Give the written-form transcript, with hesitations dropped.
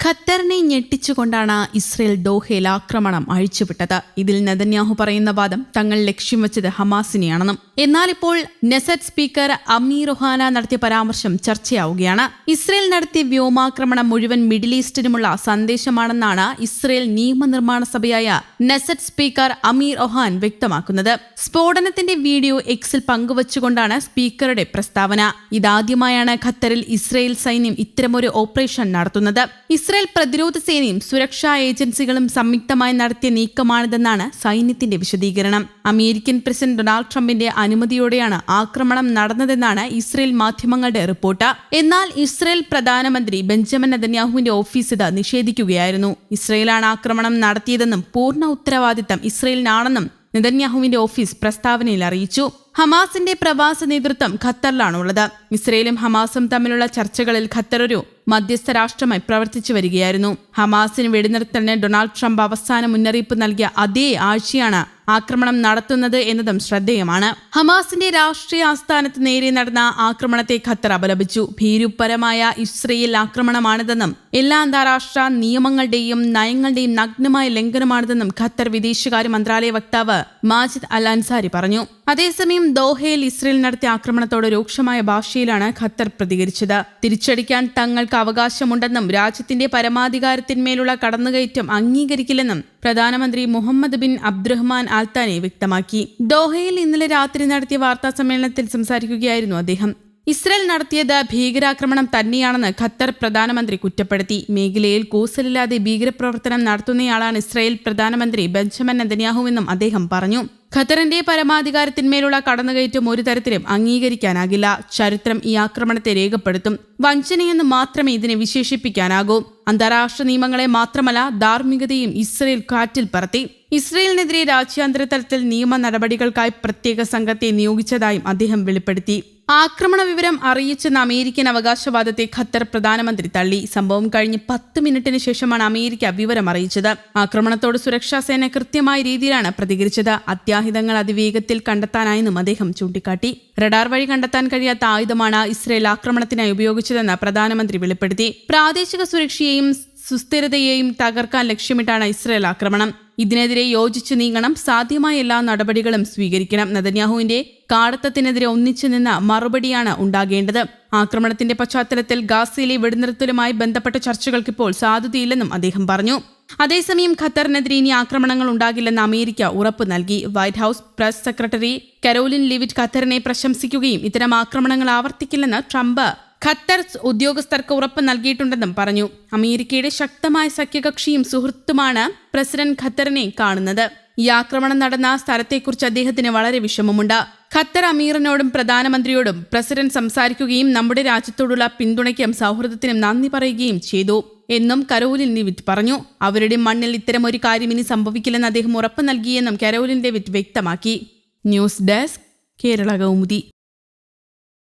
ഖത്തറിനെ ഞെട്ടിച്ചുകൊണ്ടാണ് Israel ദോഹയിൽ ആക്രമണം അഴിച്ചുവിട്ടത്. ഇതിൽ നെതന്യാഹു പറയുന്ന വാദം തങ്ങൾ ലക്ഷ്യം വെച്ചത് ഹമാസിനെയാണെന്നും. എന്നാൽ ഇപ്പോൾ നെസറ്റ് സ്പീക്കർ അമീർ ഒഹാന നടത്തിയ പരാമർശം ചർച്ചയാവുകയാണ്. ഇസ്രയേൽ നടത്തിയ വ്യോമാക്രമണം മുഴുവൻ മിഡിൽ ഈസ്റ്റിനുമുള്ള സന്ദേശമാണെന്നാണ് ഇസ്രയേൽ നിയമനിർമ്മാണ സഭയായ നെസറ്റ് സ്പീക്കർ അമീർ ഒഹാൻ വ്യക്തമാക്കുന്നത്. സ്ഫോടനത്തിന്റെ വീഡിയോ എക്സിൽ പങ്കുവച്ചുകൊണ്ടാണ് സ്പീക്കറുടെ പ്രസ്താവന. ഇതാദ്യമായാണ് ഖത്തറിൽ ഇസ്രയേൽ സൈന്യം ഇത്തരമൊരു ഓപ്പറേഷൻ നടത്തുന്നത്. ഇസ്രയേൽ പ്രതിരോധ സേനയും സുരക്ഷാ ഏജൻസികളും സംയുക്തമായി നടത്തിയ നീക്കമാണിതെന്നാണ് സൈന്യത്തിന്റെ വിശദീകരണം. അമേരിക്കൻ പ്രസിഡന്റ് ഡൊണാൾഡ് ട്രംപിന്റെ അനുമതിയോടെയാണ് ആക്രമണം നടന്നതെന്നാണ് ഇസ്രയേൽ മാധ്യമങ്ങളുടെ റിപ്പോർട്ട്. എന്നാൽ ഇസ്രയേൽ പ്രധാനമന്ത്രി ബെഞ്ചമിൻ നെതന്യാഹുവിന്റെ ഓഫീസ് ഇത് നിഷേധിക്കുകയായിരുന്നു. ഇസ്രയേലാണ് ആക്രമണം നടത്തിയതെന്നും പൂർണ്ണ ഉത്തരവാദിത്തം ഇസ്രയേലിനാണെന്നും നെതന്യാഹുവിന്റെ ഓഫീസ് പ്രസ്താവനയിൽ അറിയിച്ചു. ഹമാസിന്റെ പ്രവാസ നേതൃത്വം ഖത്തറിലാണുള്ളത്. ഇസ്രയേലും ഹമാസും തമ്മിലുള്ള ചർച്ചകളിൽ ഖത്തർ ഒരു മധ്യസ്ഥ രാഷ്ട്രമായി പ്രവർത്തിച്ചു വരികയായിരുന്നു. ഹമാസിന് വെടിനിർത്തലിന് ഡൊണാൾഡ് ട്രംപ് അവസാന മുന്നറിയിപ്പ് നൽകിയ അതേ ആഴ്ചയാണ് ആക്രമണം നടത്തുന്നത് എന്നതും ശ്രദ്ധേയമാണ്. ഹമാസിന്റെ രാഷ്ട്രീയ ആസ്ഥാനത്ത് നേരെ നടന്ന ആക്രമണത്തെ ഖത്തർ അപലപിച്ചു. ഭീരുപരമായ ഇസ്രയേൽ ആക്രമണമാണിതെന്നും എല്ലാ അന്താരാഷ്ട്ര നിയമങ്ങളുടെയും നയങ്ങളുടെയും നഗ്നമായ ലംഘനമാണിതെന്നും ഖത്തർ വിദേശകാര്യ മന്ത്രാലയ വക്താവ് മാജിദ് അൽ അൻസാരി പറഞ്ഞു. അതേസമയം ദോഹയിൽ ഇസ്രയേൽ നടത്തിയ ആക്രമണത്തോട് രൂക്ഷമായ ഭാഷയിലാണ് ഖത്തർ പ്രതികരിച്ചത്. തിരിച്ചടിക്കാൻ തങ്ങൾക്ക് അവകാശമുണ്ടെന്നും രാജ്യത്തിന്റെ പരമാധികാരത്തിന്മേലുള്ള കടന്നുകയറ്റം അംഗീകരിക്കില്ലെന്നും പ്രധാനമന്ത്രി മുഹമ്മദ് ബിൻ അബ്ദുറഹ്മാൻ ആൽത്താനി വ്യക്തമാക്കി. ദോഹയിൽ ഇന്നലെ രാത്രി നടത്തിയ വാർത്താ സമ്മേളനത്തിൽ സംസാരിക്കുകയായിരുന്നു അദ്ദേഹം. ഇസ്രയേൽ നടത്തിയത് ഭീകരാക്രമണം തന്നെയാണെന്ന് ഖത്തർ പ്രധാനമന്ത്രി കുറ്റപ്പെടുത്തി. മേഖലയിൽ കൂസലില്ലാതെ ഭീകരപ്രവർത്തനം നടത്തുന്നയാളാണ് ഇസ്രയേൽ പ്രധാനമന്ത്രി ബെഞ്ചമിൻ നെതന്യാഹുവെന്നും അദ്ദേഹം പറഞ്ഞു. ഖത്തറിന്റെ പരമാധികാരത്തിന്മേലുള്ള കടന്നുകയറ്റം ഒരു തരത്തിലും അംഗീകരിക്കാനാകില്ല. ചരിത്രം ഈ ആക്രമണത്തെ രേഖപ്പെടുത്തും. വഞ്ചനയെന്ന് മാത്രമേ ഇതിനെ വിശേഷിപ്പിക്കാനാകൂ. അന്താരാഷ്ട്ര നിയമങ്ങളെ മാത്രമല്ല ധാർമ്മികതയും ഇസ്രയേൽ കാറ്റിൽ പറത്തി. ഇസ്രയേലിനെതിരെ രാജ്യാന്തര തലത്തിൽ നിയമ നടപടികൾക്കായി പ്രത്യേക സംഘത്തെ നിയോഗിച്ചതായും അദ്ദേഹം വെളിപ്പെടുത്തി. ആക്രമണ വിവരം അറിയിച്ചെന്ന അമേരിക്കൻ അവകാശവാദത്തെ ഖത്തർ പ്രധാനമന്ത്രി തള്ളി. സംഭവം കഴിഞ്ഞ് 10 മിനിറ്റിന് ശേഷമാണ് അമേരിക്ക വിവരം അറിയിച്ചത്. ആക്രമണത്തോട് സുരക്ഷാ സേന കൃത്യമായ രീതിയിലാണ് പ്രതികരിച്ചത്. അത്യാഹിതങ്ങൾ അതിവേഗത്തിൽ കണ്ടെത്താനായെന്നും അദ്ദേഹം ചൂണ്ടിക്കാട്ടി. റഡാർ വഴി കണ്ടെത്താൻ കഴിയാത്ത ആയുധമാണ് ഇസ്രയേൽ ആക്രമണത്തിനായി ഉപയോഗിച്ചതെന്ന് പ്രധാനമന്ത്രി വെളിപ്പെടുത്തി. പ്രാദേശിക സുരക്ഷയെയും സുസ്ഥിരതയെയും തകർക്കാൻ ലക്ഷ്യമിട്ടാണ് ഇസ്രയേൽ ആക്രമണം. ഇതിനെതിരെ യോജിച്ചു നീങ്ങണം. സാധ്യമായ എല്ലാ നടപടികളും സ്വീകരിക്കണം. നെതന്യാഹുവിന്റെ കാടത്തത്തിനെതിരെ ഒന്നിച്ചു നിന്ന മറുപടിയാണ് ഉണ്ടാകേണ്ടത്. ആക്രമണത്തിന്റെ പശ്ചാത്തലത്തിൽ ഗാസയിലെ വെടിനിർത്തലുമായി ബന്ധപ്പെട്ട ചർച്ചകൾക്കിപ്പോൾ സാധ്യതയില്ലെന്നും അദ്ദേഹം പറഞ്ഞു. അതേസമയം ഖത്തറിനെതിരെ ഇനി ആക്രമണങ്ങൾ ഉണ്ടാകില്ലെന്ന് അമേരിക്ക ഉറപ്പ് നൽകി. White House press secretary Karoline Leavitt ഖത്തറിനെ പ്രശംസിക്കുകയും ഇത്തരം ആക്രമണങ്ങൾ ആവർത്തിക്കില്ലെന്ന് ട്രംപ് ഖത്തർ ഉദ്യോഗസ്ഥർക്ക് ഉറപ്പ് നൽകിയിട്ടുണ്ടെന്നും പറഞ്ഞു. അമേരിക്കയുടെ ശക്തമായ സഖ്യകക്ഷിയും സുഹൃത്തുമാണ് പ്രസിഡന്റ് ഖത്തറിനെ കാണുന്നത്. ഈ ആക്രമണം നടന്ന സ്ഥലത്തെക്കുറിച്ച് അദ്ദേഹത്തിന് വളരെ വിഷമമുണ്ട്. ഖത്തർ അമീറിനോടും പ്രധാനമന്ത്രിയോടും പ്രസിഡന്റ് സംസാരിക്കുകയും നമ്മുടെ രാജ്യത്തോടുള്ള പിന്തുണയ്ക്കും സൗഹൃദത്തിനും നന്ദി പറയുകയും ചെയ്തു എന്നും കരോലിൻ ലിവിറ്റ് പറഞ്ഞു. അവരുടെ മണ്ണിൽ ഇത്തരമൊരു കാര്യം ഇനി സംഭവിക്കില്ലെന്ന് അദ്ദേഹം ഉറപ്പ് നൽകിയെന്നും കരോലിൻ ലിവിറ്റ് വ്യക്തമാക്കി. News desk Kerala Kaumudi.